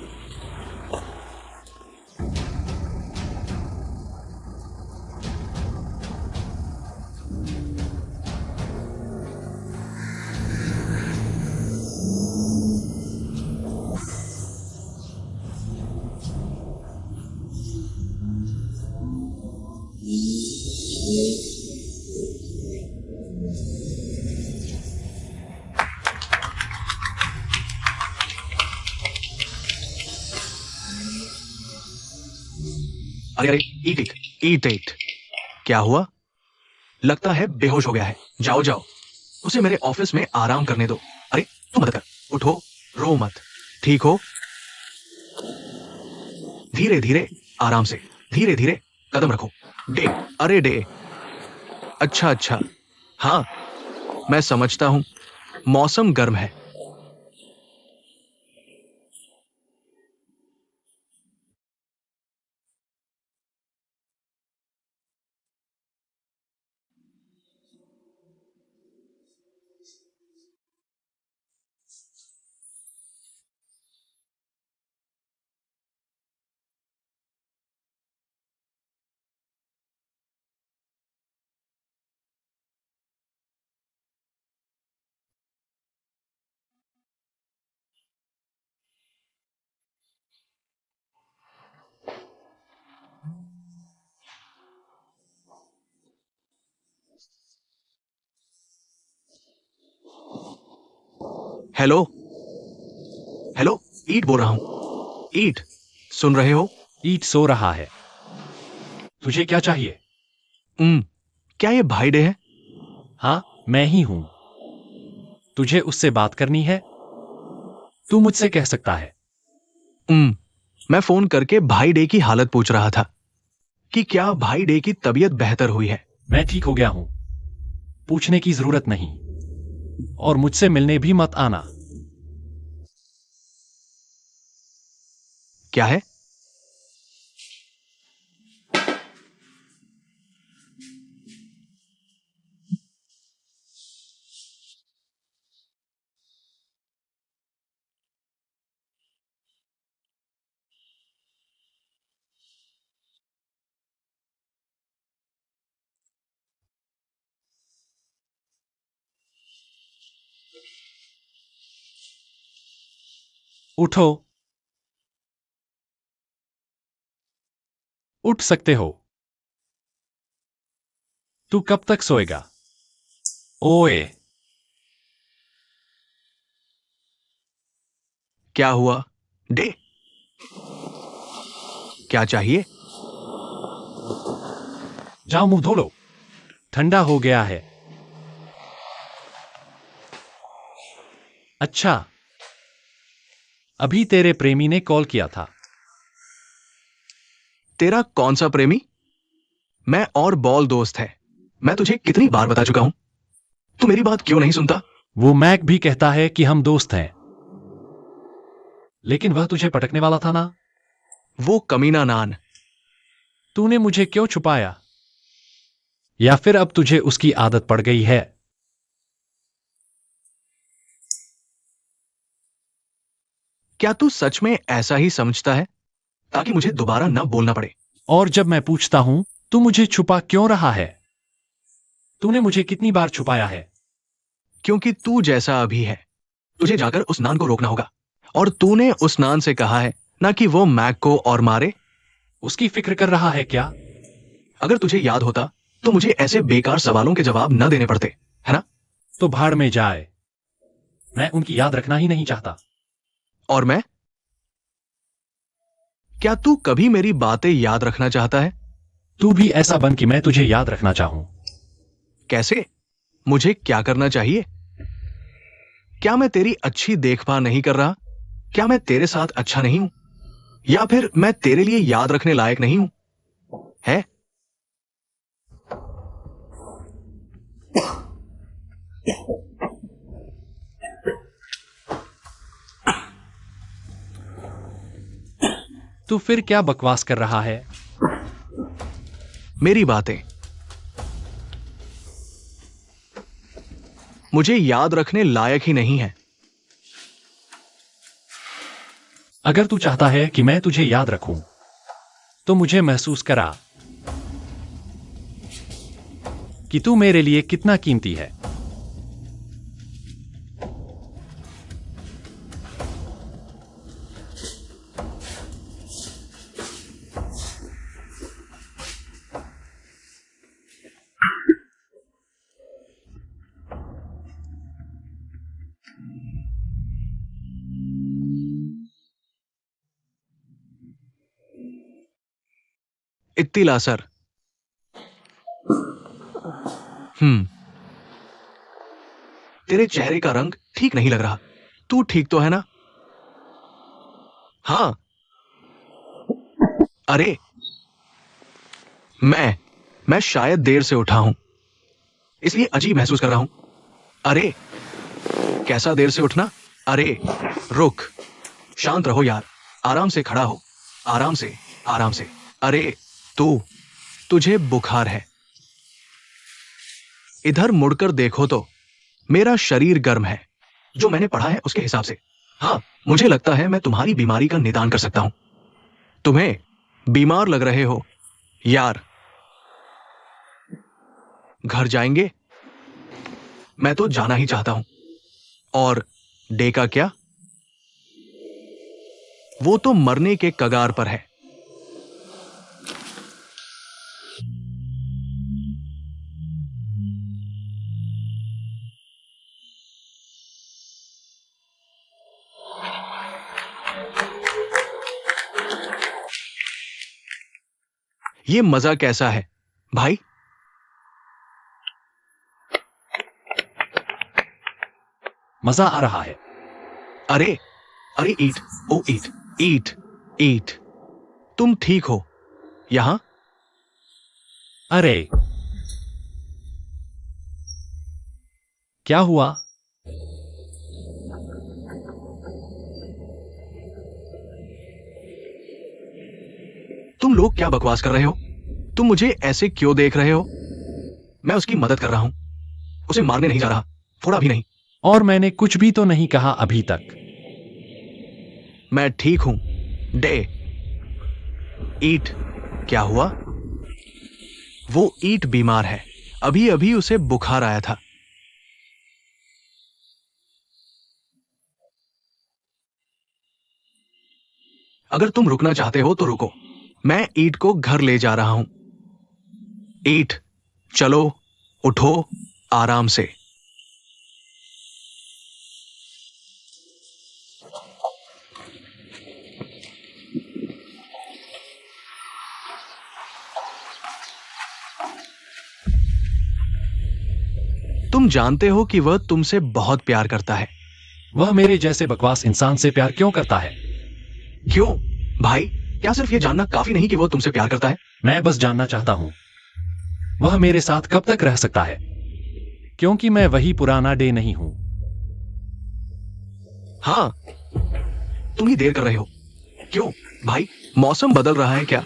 Speaker 1: अरे अरे, ईट इट, ईट इट। क्या हुआ? लगता है बेहोश हो गया है। जाओ जाओ, उसे मेरे ऑफिस में आराम करने दो। अरे तू मत कर, उठो, रो मत। ठीक हो? धीरे धीरे, आराम से, धीरे धीरे कदम रखो। डे, अरे डे, अच्छा अच्छा, हाँ, मैं समझता हूं, मौसम गर्म है। हेलो हेलो, ईट बोल रहा हूं। ईट, सुन रहे हो?
Speaker 2: ईट सो रहा है। तुझे क्या चाहिए?
Speaker 1: क्या ये भाई डे है?
Speaker 2: हाँ, मैं ही हूं। तुझे उससे बात करनी है? तू मुझसे कह सकता है।
Speaker 1: मैं फोन करके भाई डे की हालत पूछ रहा था कि क्या भाई डे की तबीयत बेहतर हुई है।
Speaker 2: मैं ठीक हो गया हूं। पूछने की जरूरत नहीं। और मुझसे मिलने भी मत आना।
Speaker 1: क्या है?
Speaker 2: उठो। उठ सकते हो। तू कब तक सोएगा? ओए,
Speaker 1: क्या हुआ डे? क्या चाहिए?
Speaker 2: जाओ मुंह धो लो। ठंडा हो गया है। अच्छा, अभी तेरे प्रेमी ने कॉल किया था।
Speaker 1: तेरा कौन सा प्रेमी? मैं और बॉल दोस्त है। मैं तुझे कितनी बार बता चुका हूं। तू मेरी बात क्यों नहीं सुनता?
Speaker 2: वो मैक भी कहता है कि हम दोस्त हैं। लेकिन वह तुझे पटकने वाला था ना?
Speaker 1: वो कमीना नान।
Speaker 2: तूने मुझे क्यों छुपाया? या फिर अब तुझे उसकी आदत पड़ गई है?
Speaker 1: क्या तू सच में ऐसा ही समझता है ताकि मुझे दोबारा न बोलना पड़े?
Speaker 2: और जब मैं पूछता हूं, तू मुझे छुपा क्यों रहा है? तूने मुझे कितनी बार छुपाया है?
Speaker 1: क्योंकि तू जैसा अभी है, तुझे जाकर उस नान को रोकना होगा। और तूने उस नान से कहा है ना कि वो मैक को और मारे।
Speaker 2: उसकी फिक्र कर रहा है क्या?
Speaker 1: अगर तुझे याद होता तो मुझे ऐसे बेकार सवालों के जवाब न देने पड़ते, है ना?
Speaker 2: तो भाड़ में जाए। मैं उनकी याद रखना ही नहीं चाहता।
Speaker 1: और मैं? क्या तू कभी मेरी बातें याद रखना चाहता है?
Speaker 2: तू भी ऐसा बन कि मैं तुझे याद रखना चाहूं।
Speaker 1: कैसे? मुझे क्या करना चाहिए? क्या मैं तेरी अच्छी देखभाल नहीं कर रहा? क्या मैं तेरे साथ अच्छा नहीं हूं? या फिर मैं तेरे लिए याद रखने लायक नहीं हूं? है?
Speaker 2: तू फिर क्या बकवास कर रहा है?
Speaker 1: मेरी बातें मुझे याद रखने लायक ही नहीं है।
Speaker 2: अगर तू चाहता है कि मैं तुझे याद रखूं, तो मुझे महसूस करा कि तू मेरे लिए कितना कीमती है।
Speaker 1: इत्तिला सर। हम्म तेरे चेहरे का रंग ठीक नहीं लग रहा। तू ठीक तो है ना? हाँ। अरे, मैं शायद देर से उठा हूं, इसलिए अजीब महसूस कर रहा हूं। अरे, कैसा देर से उठना? अरे, रुक। शांत रहो यार। आराम से खड़ा हो। आराम से, आराम से। अरे, तुझे बुखार है। इधर मुड़कर देखो तो मेरा शरीर गर्म है। जो मैंने पढ़ा है उसके हिसाब से, हाँ, मुझे लगता है मैं तुम्हारी बीमारी का निदान कर सकता हूं। तुम्हें बीमार लग रहे हो यार। घर जाएंगे? मैं तो जाना ही चाहता हूं। और डे का क्या? वो तो मरने के कगार पर है। ये मजा कैसा है भाई?
Speaker 2: मजा आ रहा है।
Speaker 1: अरे अरे ईट, ओ ईट, ईट, ईट। तुम ठीक हो यहां?
Speaker 2: अरे क्या हुआ?
Speaker 1: तुम लोग क्या बकवास कर रहे हो? तुम मुझे ऐसे क्यों देख रहे हो? मैं उसकी मदद कर रहा हूं, उसे मारने नहीं जा रहा, थोड़ा भी नहीं।
Speaker 2: और मैंने कुछ भी तो नहीं कहा अभी तक।
Speaker 1: मैं ठीक हूं डे। ईट, क्या हुआ? वो ईट बीमार है, अभी अभी उसे बुखार आया था। अगर तुम रुकना चाहते हो तो रुको, मैं ईट को घर ले जा रहा हूं। ईट, चलो, उठो आराम से। तुम जानते हो कि वह तुमसे बहुत प्यार करता है।
Speaker 2: वह मेरे जैसे बकवास इंसान से प्यार क्यों करता है?
Speaker 1: क्यों भाई? क्या सिर्फ यह जानना काफी नहीं कि वह तुमसे प्यार करता है?
Speaker 2: मैं बस जानना चाहता हूं वह मेरे साथ कब तक रह सकता है, क्योंकि मैं वही पुराना डे नहीं हूं।
Speaker 1: हाँ, तुम ही देर कर रहे हो। क्यों भाई, मौसम बदल रहा है क्या?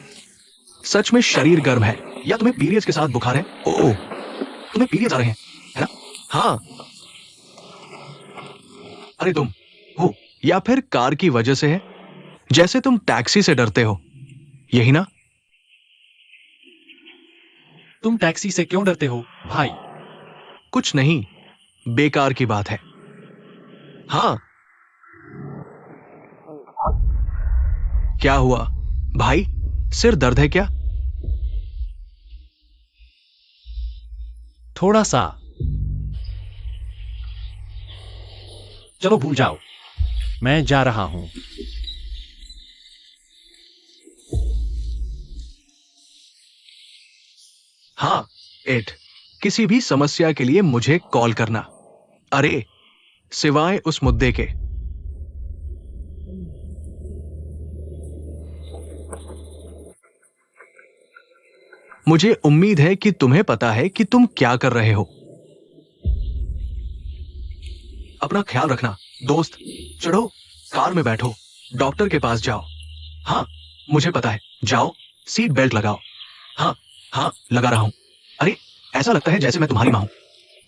Speaker 1: सच में शरीर गर्म है या तुम्हें पीरियड्स के साथ बुखार है? ओह, तुम्हें पीरियड्स आ रहे हैं, है ना? हाँ। अरे तुम हो, या फिर कार की वजह से है? जैसे तुम टैक्सी से डरते हो, यही ना?
Speaker 2: तुम टैक्सी से क्यों डरते हो भाई?
Speaker 1: कुछ नहीं, बेकार की बात है। हाँ, क्या हुआ भाई? सिर दर्द है क्या?
Speaker 2: थोड़ा सा। चलो भूल जाओ, मैं जा रहा हूं।
Speaker 1: हाँ एट, किसी भी समस्या के लिए मुझे कॉल करना। अरे, सिवाय उस मुद्दे के। मुझे उम्मीद है कि तुम्हें पता है कि तुम क्या कर रहे हो। अपना ख्याल रखना दोस्त। चढ़ो, कार में बैठो, डॉक्टर के पास जाओ। हाँ, मुझे पता है, जाओ, सीट बेल्ट लगाओ। हाँ हाँ, लगा रहा हूं। अरे, ऐसा लगता है जैसे मैं तुम्हारी मां हूं।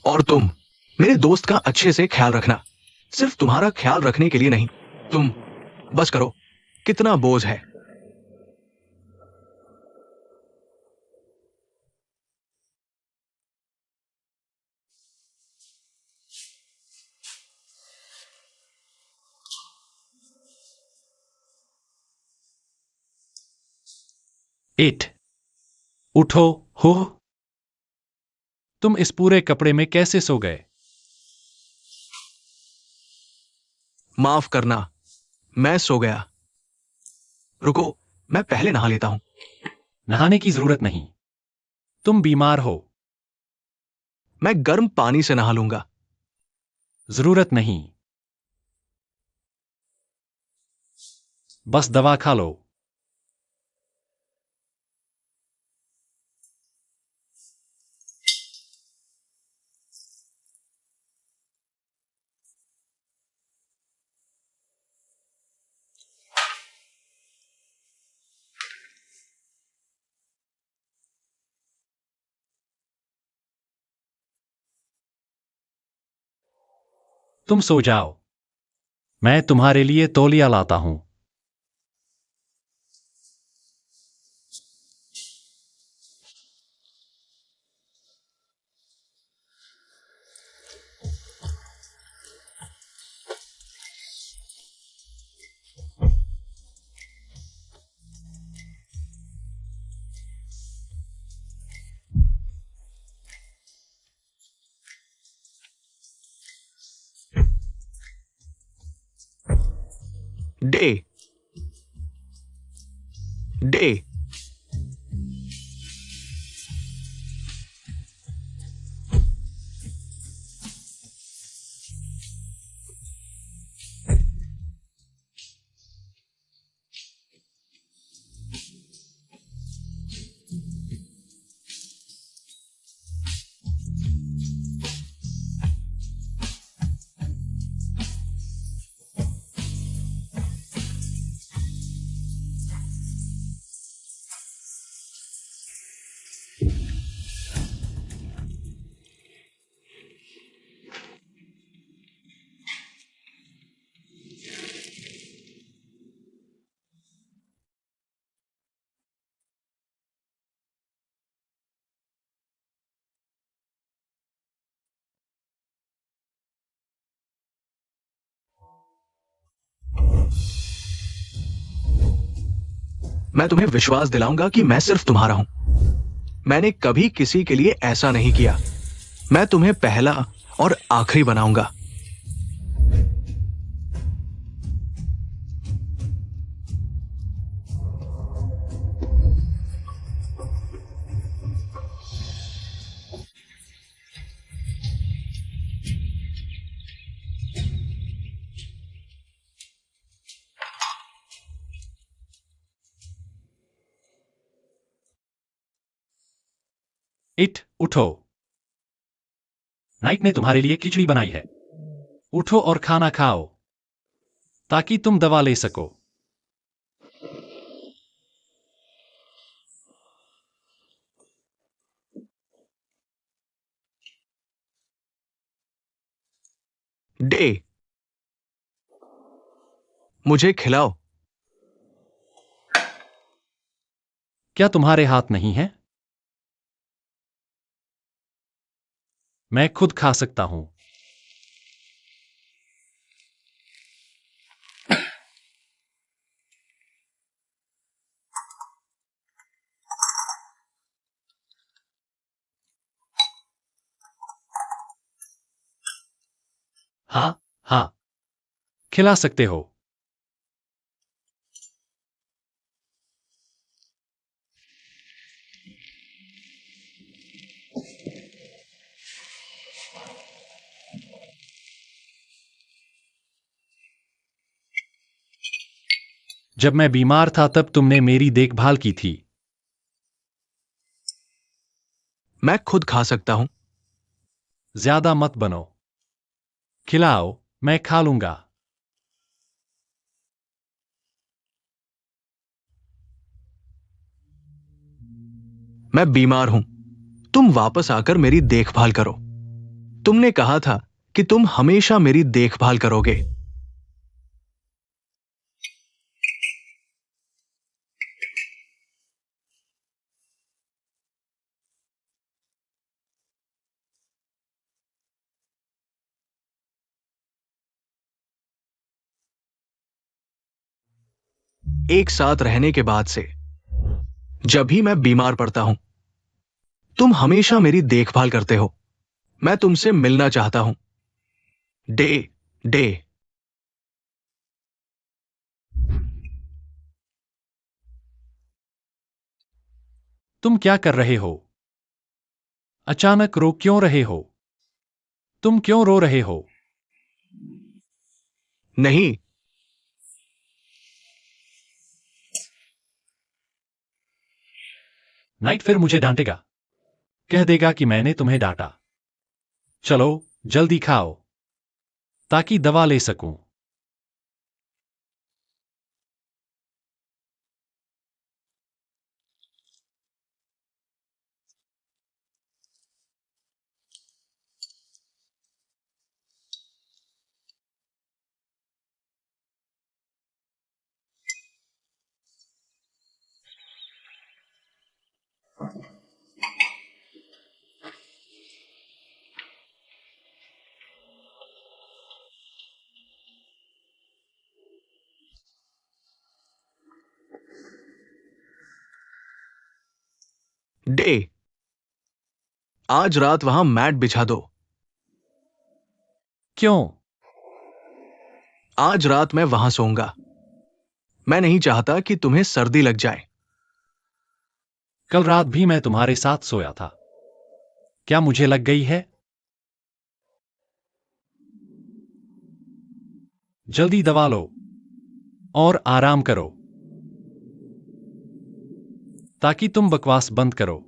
Speaker 1: और तुम मेरे दोस्त का अच्छे से ख्याल रखना, सिर्फ तुम्हारा ख्याल रखने के लिए नहीं। तुम बस करो, कितना बोझ है।
Speaker 2: एट, उठो। हो, तुम इस पूरे कपड़े में कैसे सो गए?
Speaker 1: माफ करना, मैं सो गया। रुको, मैं पहले नहा लेता हूं।
Speaker 2: नहाने की जरूरत नहीं, तुम बीमार हो।
Speaker 1: मैं गर्म पानी से नहा लूंगा।
Speaker 2: जरूरत नहीं, बस दवा खा लो। तुम सो जाओ, मैं तुम्हारे लिए तौलिया लाता हूं।
Speaker 1: डे, डे, मैं तुम्हें विश्वास दिलाऊंगा कि मैं सिर्फ तुम्हारा हूं। मैंने कभी किसी के लिए ऐसा नहीं किया। मैं तुम्हें पहला और आखिरी बनाऊंगा।
Speaker 2: इट, उठो। नाइट ने तुम्हारे लिए खिचड़ी बनाई है। उठो और खाना खाओ ताकि तुम दवा ले सको।
Speaker 1: डे, मुझे खिलाओ।
Speaker 2: क्या तुम्हारे हाथ नहीं है? मैं खुद खा सकता हूं। हाँ, हाँ, खिला सकते हो। जब मैं बीमार था तब तुमने मेरी देखभाल की थी।
Speaker 1: मैं खुद खा सकता हूं।
Speaker 2: ज्यादा मत बनो। खिलाओ, मैं खा लूंगा।
Speaker 1: मैं बीमार हूं। तुम वापस आकर मेरी देखभाल करो। तुमने कहा था कि तुम हमेशा मेरी देखभाल करोगे। एक साथ रहने के बाद से जब भी मैं बीमार पड़ता हूं, तुम हमेशा मेरी देखभाल करते हो। मैं तुमसे मिलना चाहता हूं। Day, day.
Speaker 2: तुम क्या कर रहे हो? अचानक रो क्यों रहे हो? तुम क्यों रो रहे हो?
Speaker 1: नहीं,
Speaker 2: नाइट फिर मुझे डांटेगा। कह देगा कि मैंने तुम्हें डांटा। चलो, जल्दी खाओ ताकि दवा ले सकूं।
Speaker 1: डे। आज रात वहां मैट बिछा दो।
Speaker 2: क्यों?
Speaker 1: आज रात मैं वहां सोऊंगा। मैं नहीं चाहता कि तुम्हें सर्दी लग जाए।
Speaker 2: कल रात भी मैं तुम्हारे साथ सोया था। क्या मुझे लग गई है? जल्दी दवा लो और आराम करो ताकि तुम बकवास बंद करो।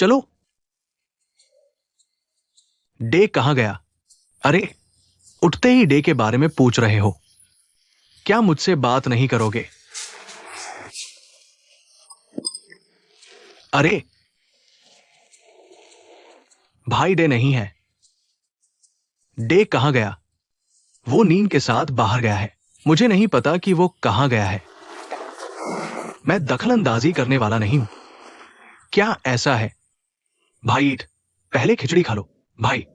Speaker 1: चलो। डे कहां गया? अरे, उठते ही डे के बारे में पूछ रहे हो? क्या मुझसे बात नहीं करोगे? अरे, भाई डे नहीं है। डे कहां गया? वो नींद के साथ बाहर गया है। मुझे नहीं पता कि वो कहां गया है। मैं दखलंदाजी करने वाला नहीं हूं। क्या ऐसा है? भाई ईट, पहले खिचड़ी खा लो। भाई,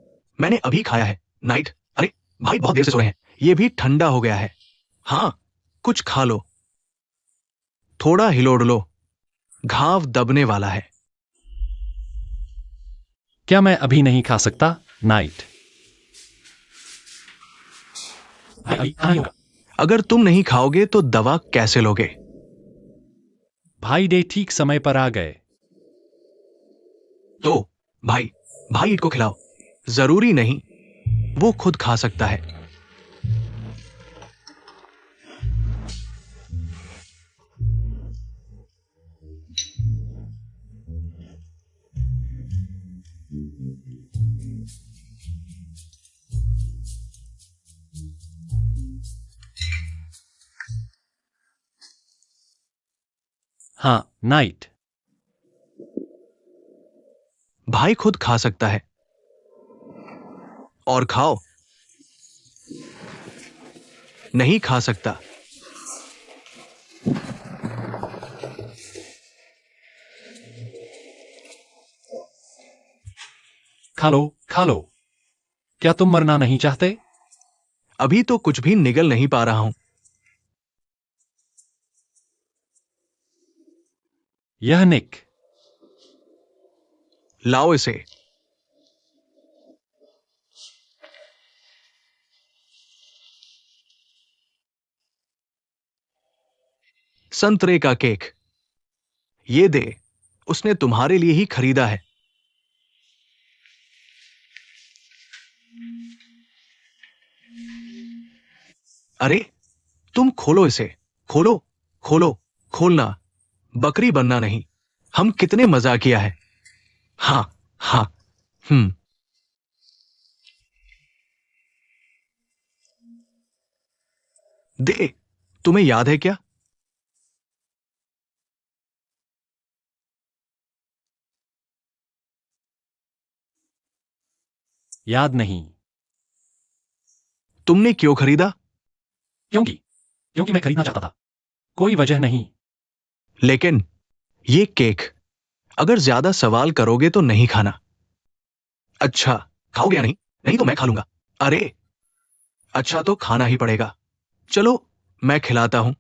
Speaker 1: मैंने अभी खाया है। नाइट। अरे, भाई बहुत देर से सो रहे हैं। ये भी ठंडा हो गया है। हाँ, कुछ खा लो। थोड़ा हिलोड़ लो। घाव दबने वाला है।
Speaker 2: क्या मैं अभी नहीं खा सकता? नाइट। अभी खाना ही होगा।
Speaker 1: अगर तुम नहीं खाओगे तो दवा कैसे लोगे?
Speaker 2: भाई डे ठीक समय पर आ गए।
Speaker 1: तो भाई, भाई ईट को खिलाओ। जरूरी नहीं, वो खुद खा सकता है।
Speaker 2: हाँ, नाइट।
Speaker 1: भाई खुद खा सकता है। और खाओ। नहीं खा सकता।
Speaker 2: खा लो, खा लो। क्या तुम मरना नहीं चाहते?
Speaker 1: अभी तो कुछ भी निगल नहीं पा रहा हूं।
Speaker 2: यह निक।
Speaker 1: लाओ इसे। संतरे का केक। ये दे। उसने तुम्हारे लिए ही खरीदा है। अरे, तुम खोलो इसे। खोलो, खोलो, खोलना। बकरी बनना नहीं। हम कितने मजाकिया है। हाँ, हाँ। हम्म। दे। तुम्हें याद है क्या?
Speaker 2: याद नहीं।
Speaker 1: तुमने क्यों खरीदा?
Speaker 2: क्योंकि क्योंकि मैं खरीदना चाहता था। कोई वजह नहीं।
Speaker 1: लेकिन ये केक, अगर ज्यादा सवाल करोगे तो नहीं खाना। अच्छा, खाओगे या नहीं? नहीं तो मैं खा लूंगा। अरे, अच्छा तो खाना ही पड़ेगा। चलो, मैं खिलाता हूं।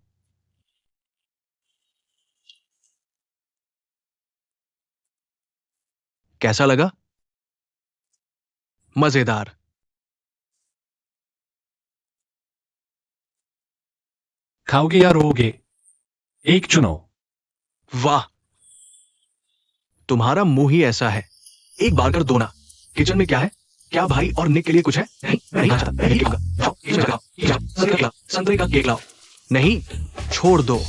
Speaker 1: कैसा लगा? मजेदार।
Speaker 2: खाओगे या रोओगे? एक चुनो।
Speaker 1: वाह, तुम्हारा मुंह ही ऐसा है। एक बार कर दो ना। किचन में क्या है? क्या भाई और निक के लिए कुछ है? नहीं, मैं नहीं खा सकता। मैं यही खाऊंगा। जाओ, किचन में जाओ, ये जाओ, संतरे का केक लाओ। नहीं, छोड़ दो।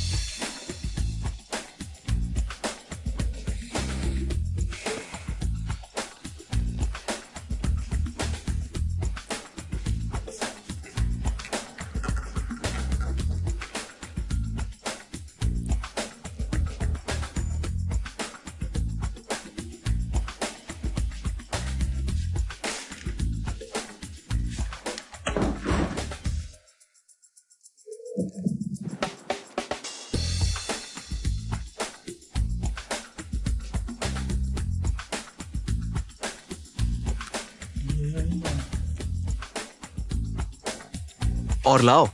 Speaker 1: और लाओ।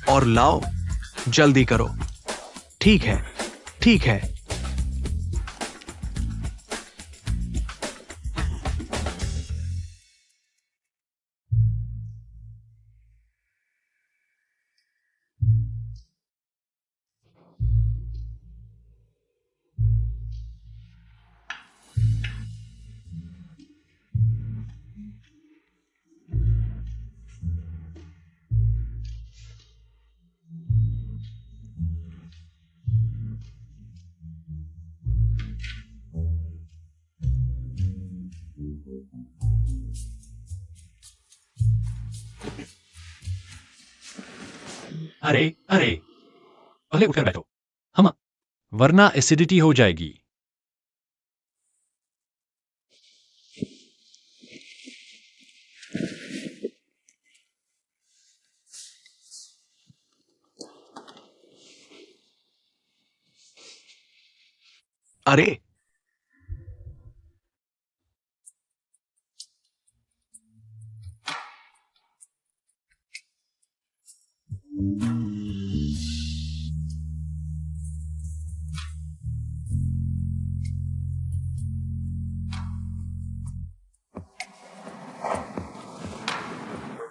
Speaker 1: और लाओ। जल्दी करो। ठीक है, ठीक है।
Speaker 2: अरे अरे, पहले उठकर बैठो। हम, वरना एसिडिटी हो जाएगी।
Speaker 1: अरे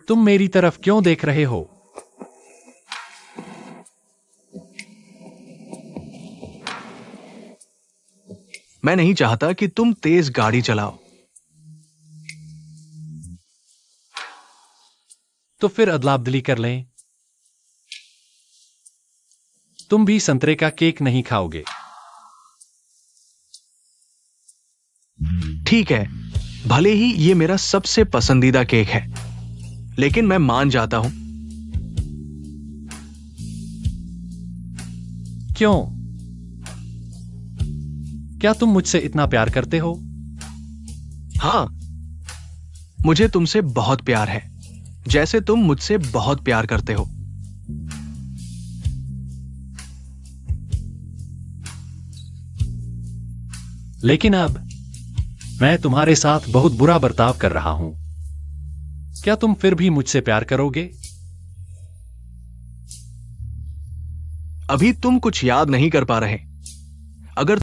Speaker 2: तुम मेरी तरफ क्यों देख रहे हो?
Speaker 1: मैं नहीं चाहता कि तुम तेज गाड़ी चलाओ।
Speaker 2: तो फिर अदला-बदली कर लें। तुम भी संतरे का केक नहीं खाओगे।
Speaker 1: ठीक है, भले ही ये मेरा सबसे पसंदीदा केक है, लेकिन मैं मान जाता हूं।
Speaker 2: क्यों? क्या तुम मुझसे इतना प्यार करते हो?
Speaker 1: हां, मुझे तुमसे बहुत प्यार है, जैसे तुम मुझसे बहुत प्यार करते हो।
Speaker 2: लेकिन अब मैं तुम्हारे साथ बहुत बुरा बर्ताव कर रहा हूं। क्या तुम फिर भी मुझसे प्यार करोगे?
Speaker 1: अभी तुम कुछ याद नहीं कर पा रहे। अगर